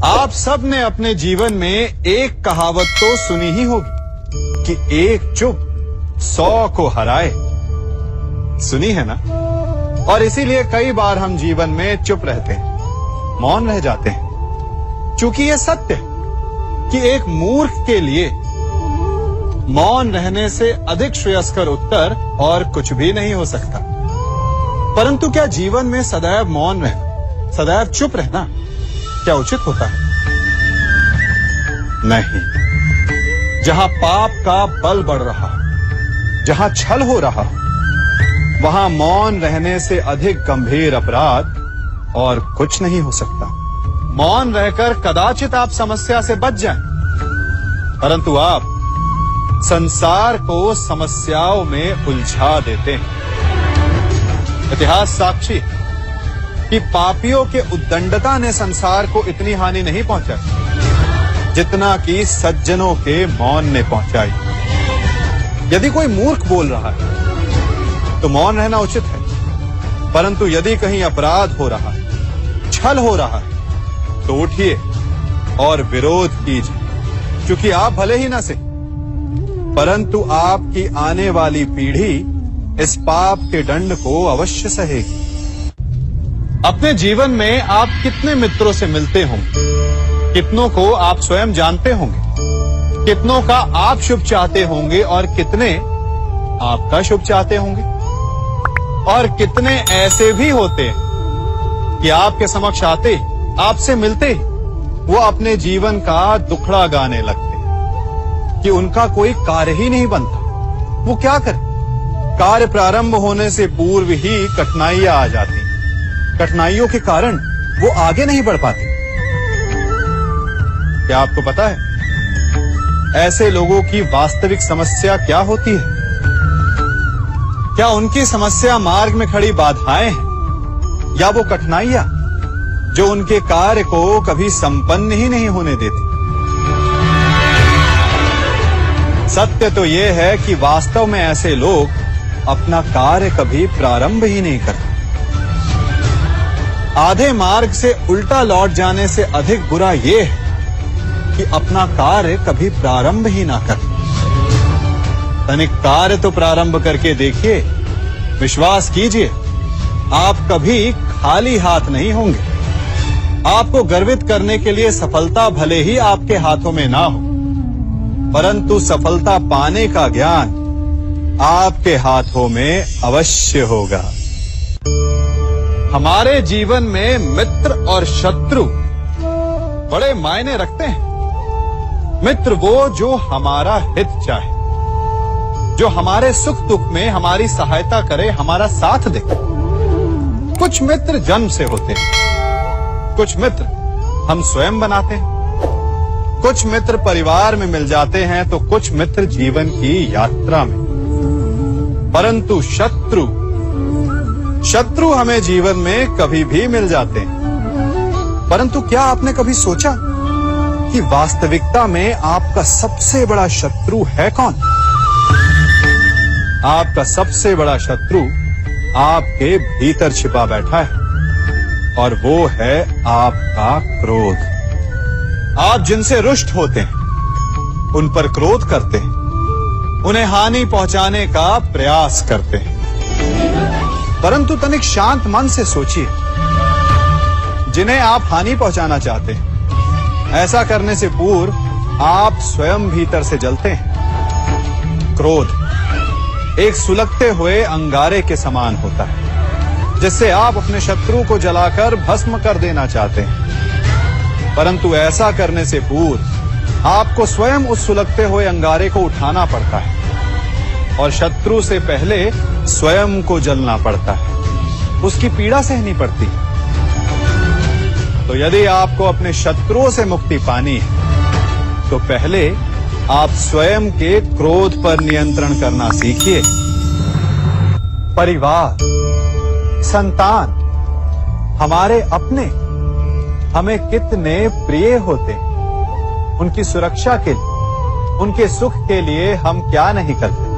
आप सब ने अपने जीवन में एक कहावत तो सुनी ही होगी कि एक चुप 100 को हराए। सुनी है ना? और इसीलिए कई बार हम जीवन में चुप रहते हैं, मौन रह जाते हैं, क्योंकि यह सत्य है कि एक मूर्ख के लिए मौन रहने से अधिक श्रेयस्कर उत्तर और कुछ भी नहीं हो सकता। परंतु क्या जीवन में सदैव मौन रहना, सदैव चुप रहना क्या उचित होता है? नहीं। जहां पाप का बल बढ़ रहा, जहां छल हो रहा, वहां मौन रहने से अधिक गंभीर अपराध और कुछ नहीं हो सकता। मौन रहकर कदाचित आप समस्या से बच जाएं, परंतु आप संसार को समस्याओं में उलझा देते हैं। इतिहास साक्षी है कि पापियों के उद्दंडता ने संसार को इतनी हानि नहीं पहुंचाई जितना कि सज्जनों के मौन ने पहुंचाई। यदि कोई मूर्ख बोल रहा है तो मौन रहना उचित है, परंतु यदि कहीं अपराध हो रहा है, छल हो रहा है, तो उठिए और विरोध कीजिए, क्योंकि आप भले ही न सही, परंतु आपकी आने वाली पीढ़ी इस पाप के दंड को अवश्य सहेगी। अपने जीवन में आप कितने मित्रों से मिलते होंगे, कितनों को आप स्वयं जानते होंगे, कितनों का आप शुभ चाहते होंगे और कितने आपका शुभ चाहते होंगे, और कितने ऐसे भी होते हैं कि आपके समक्ष आते, आपसे मिलते वो अपने जीवन का दुखड़ा गाने लगते कि उनका कोई कार्य ही नहीं बनता। वो क्या करे? कार्य प्रारंभ होने से पूर्व ही कठिनाइयां आ जाती, कठिनाइयों के कारण वो आगे नहीं बढ़ पाते। क्या आपको पता है ऐसे लोगों की वास्तविक समस्या क्या होती है? क्या उनकी समस्या मार्ग में खड़ी बाधाएं हैं, या वो कठिनाइयां जो उनके कार्य को कभी संपन्न ही नहीं होने देती? सत्य तो यह है कि वास्तव में ऐसे लोग अपना कार्य कभी प्रारंभ ही नहीं करते। आधे मार्ग से उल्टा लौट जाने से अधिक बुरा यह है कि अपना कार्य कभी प्रारंभ ही ना कर। तनिक कार्य तो प्रारंभ करके देखिए, विश्वास कीजिए आप कभी खाली हाथ नहीं होंगे। आपको गर्वित करने के लिए सफलता भले ही आपके हाथों में ना हो, परंतु सफलता पाने का ज्ञान आपके हाथों में अवश्य होगा। हमारे जीवन में मित्र और शत्रु बड़े मायने रखते हैं। मित्र वो जो हमारा हित चाहे, जो हमारे सुख दुख में हमारी सहायता करे, हमारा साथ दे। कुछ मित्र जन्म से होते हैं, कुछ मित्र हम स्वयं बनाते हैं, कुछ मित्र परिवार में मिल जाते हैं, तो कुछ मित्र जीवन की यात्रा में। परंतु शत्रु हमें जीवन में कभी भी मिल जाते हैं। परंतु क्या आपने कभी सोचा कि वास्तविकता में आपका सबसे बड़ा शत्रु है कौन? आपका सबसे बड़ा शत्रु आपके भीतर छिपा बैठा है, और वो है आपका क्रोध। आप जिनसे रुष्ट होते हैं, उन पर क्रोध करते हैं, उन्हें हानि पहुंचाने का प्रयास करते हैं। परंतु तनिक शांत मन से सोचिए, जिन्हें आप हानि पहुंचाना चाहते हैं, ऐसा करने से पूर्व आप स्वयं भीतर से जलते हैं। क्रोध एक सुलगते हुए अंगारे के समान होता है, जिससे आप अपने शत्रु को जलाकर भस्म कर देना चाहते हैं। परंतु ऐसा करने से पूर्व आपको स्वयं उस सुलगते हुए अंगारे को उठाना पड़ता है, और शत्रु से पहले स्वयं को जलना पड़ता है, उसकी पीड़ा सहनी पड़ती है। तो यदि आपको अपने शत्रुओं से मुक्ति पानी है, तो पहले आप स्वयं के क्रोध पर नियंत्रण करना सीखिए। परिवार, संतान, हमारे अपने हमें कितने प्रिय होते हैं। उनकी सुरक्षा के लिए, उनके सुख के लिए हम क्या नहीं करते।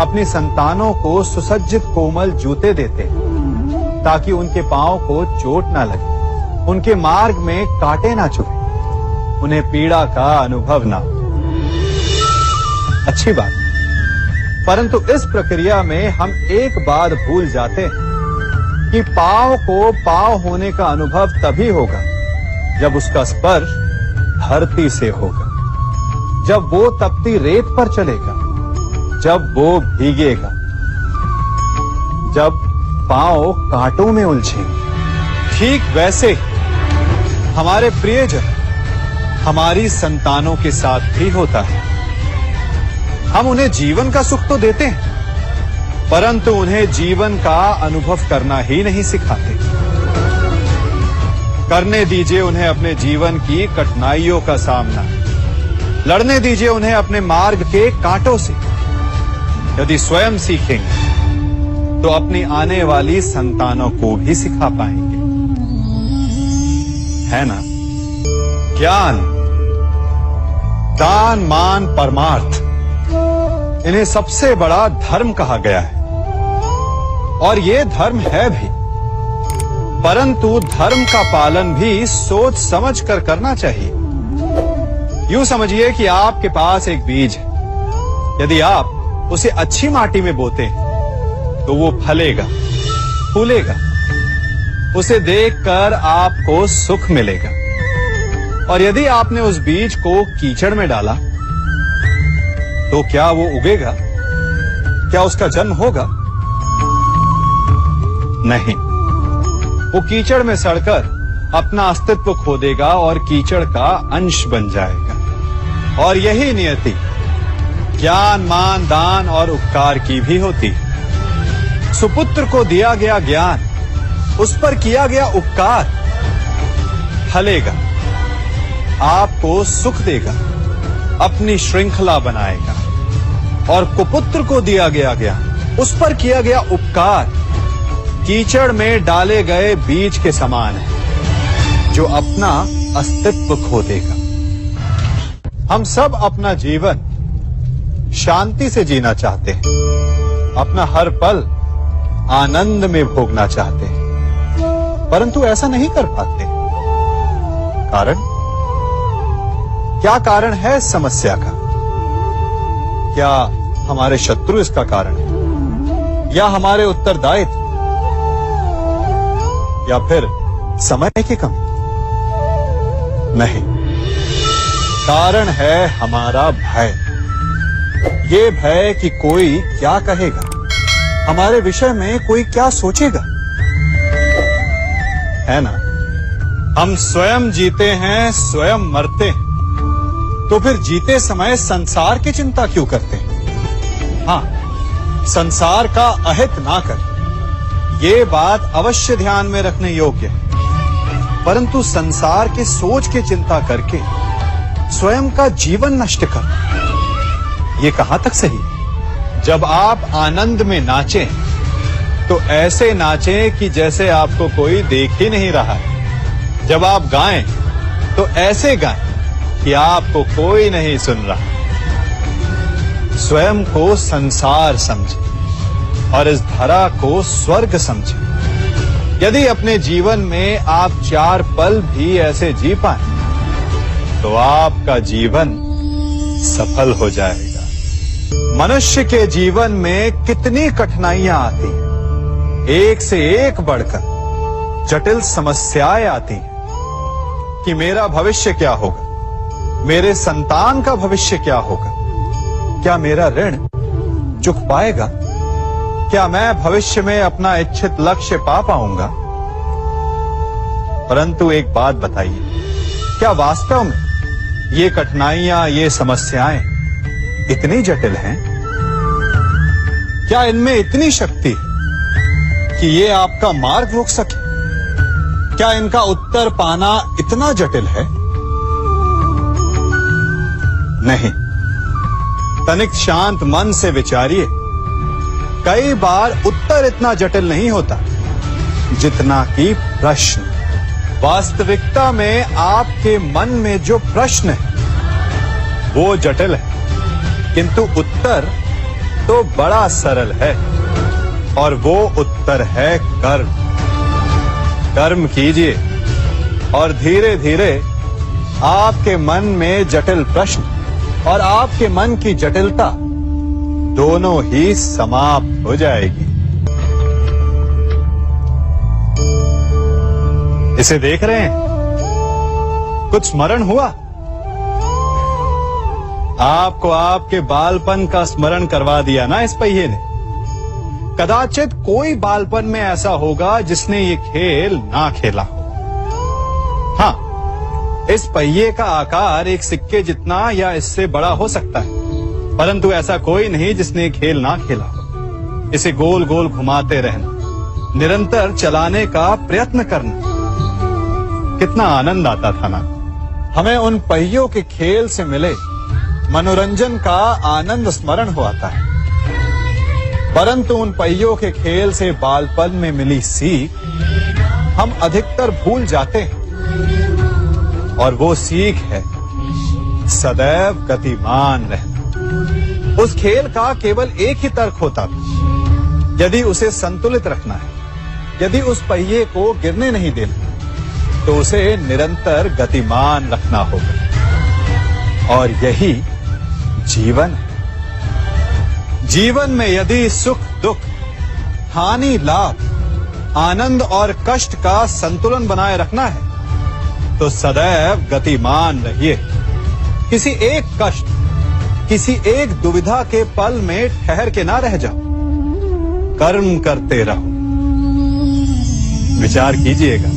अपनी संतानों को सुसज्जित कोमल जूते देते हैं ताकि उनके पांव को चोट ना लगे, उनके मार्ग में कांटे ना चुभे, उन्हें पीड़ा का अनुभव ना हो। अच्छी बात, परंतु इस प्रक्रिया में हम एक बात भूल जाते हैं कि पांव को पांव होने का अनुभव तभी होगा जब उसका स्पर्श धरती से होगा, जब वो तपती रेत पर चलेगा, जब वो भीगेगा, जब पांव कांटों में उलझेंगे। ठीक वैसे हमारे प्रियजन हमारी संतानों के साथ भी होता है। हम उन्हें जीवन का सुख तो देते हैं, परंतु उन्हें जीवन का अनुभव करना ही नहीं सिखाते। करने दीजिए उन्हें अपने जीवन की कठिनाइयों का सामना, लड़ने दीजिए उन्हें अपने मार्ग के कांटों से। यदि स्वयं सीखेंगे तो अपनी आने वाली संतानों को भी सिखा पाएंगे, है ना? ज्ञान, दान, मान, परमार्थ, इन्हें सबसे बड़ा धर्म कहा गया है। और ये धर्म है भी, परंतु धर्म का पालन भी सोच समझ कर करना चाहिए। यूं समझिए कि आपके पास एक बीज है। यदि आप उसे अच्छी माटी में बोते हैं तो वो फलेगा, फूलेगा, उसे देखकर आपको सुख मिलेगा। और यदि आपने उस बीज को कीचड़ में डाला तो क्या वो उगेगा? क्या उसका जन्म होगा? नहीं, वो कीचड़ में सड़कर अपना अस्तित्व खो देगा और कीचड़ का अंश बन जाएगा। और यही नियति ज्ञान, मान, दान और उपकार की भी होती है। सुपुत्र को दिया गया ज्ञान, उस पर किया गया उपकार फलेगा, आपको सुख देगा, अपनी श्रृंखला बनाएगा। और कुपुत्र को दिया गया ज्ञान, उस पर किया गया उपकार कीचड़ में डाले गए बीज के समान है, जो अपना अस्तित्व खो देगा। हम सब अपना जीवन शांति से जीना चाहते हैं, अपना हर पल आनंद में भोगना चाहते हैं, परंतु ऐसा नहीं कर पाते। कारण क्या? कारण है इस समस्या का? क्या हमारे शत्रु इसका कारण है, या हमारे उत्तरदायित्व, या फिर समय की कमी? नहीं, कारण है हमारा भय। ये भय कि कोई क्या कहेगा, हमारे विषय में कोई क्या सोचेगा, है ना? हम स्वयं जीते हैं, स्वयं मरते हैं, तो फिर जीते समय संसार की चिंता क्यों करते हैं? हाँ, संसार का अहित ना कर, ये बात अवश्य ध्यान में रखने योग्य है। परंतु संसार के सोच की चिंता करके स्वयं का जीवन नष्ट कर, ये कहां तक सही? जब आप आनंद में नाचें तो ऐसे नाचें कि जैसे आपको कोई देख ही नहीं रहा है। जब आप गाएं तो ऐसे गाएं कि आपको कोई नहीं सुन रहा। स्वयं को संसार समझें और इस धरा को स्वर्ग समझें। यदि अपने जीवन में आप 4 पल भी ऐसे जी पाए तो आपका जीवन सफल हो जाएगा। मनुष्य के जीवन में कितनी कठिनाइयां आती हैं, एक से एक बढ़कर जटिल समस्याएं आती हैं कि मेरा भविष्य क्या होगा, मेरे संतान का भविष्य क्या होगा, क्या मेरा ऋण चुक पाएगा, क्या मैं भविष्य में अपना इच्छित लक्ष्य पा पाऊंगा? परंतु एक बात बताइए, क्या वास्तव में ये कठिनाइयां, ये समस्याएं इतनी जटिल हैं? क्या इनमें इतनी शक्ति कि ये आपका मार्ग रोक सके? क्या इनका उत्तर पाना इतना जटिल है? नहीं, तनिक शांत मन से विचारिए। कई बार उत्तर इतना जटिल नहीं होता जितना कि प्रश्न। वास्तविकता में आपके मन में जो प्रश्न है वो जटिल है, किंतु उत्तर तो बड़ा सरल है। और वो उत्तर है कर्म। कर्म कीजिए, और धीरे धीरे आपके मन में जटिल प्रश्न और आपके मन की जटिलता दोनों ही समाप्त हो जाएगी। इसे देख रहे हैं? कुछ स्मरण हुआ? आपको आपके बालपन का स्मरण करवा दिया ना इस पहिए ने। कदाचित कोई बालपन में ऐसा होगा जिसने ये खेल ना खेला हो। हाँ, इस पहिए का आकार एक सिक्के जितना या इससे बड़ा हो सकता है, परंतु ऐसा कोई नहीं जिसने ये खेल ना खेला हो। इसे गोल गोल घुमाते रहना, निरंतर चलाने का प्रयत्न करना, कितना आनंद आता था ना। हमें उन पहियों के खेल से मिले मनोरंजन का आनंद स्मरण हो आता है, परंतु उन पहियों के खेल से बालपन में मिली सीख हम अधिकतर भूल जाते हैं। और वो सीख है सदैव गतिमान रहना। उस खेल का केवल एक ही तर्क होता था, यदि उसे संतुलित रखना है, यदि उस पहिए को गिरने नहीं देना, तो उसे निरंतर गतिमान रखना होगा। और यही जीवन है। जीवन में यदि सुख दुख, हानि लाभ, आनंद और कष्ट का संतुलन बनाए रखना है, तो सदैव गतिमान रहिए। किसी एक कष्ट, किसी एक दुविधा के पल में ठहर के ना रह जाओ, कर्म करते रहो। विचार कीजिएगा।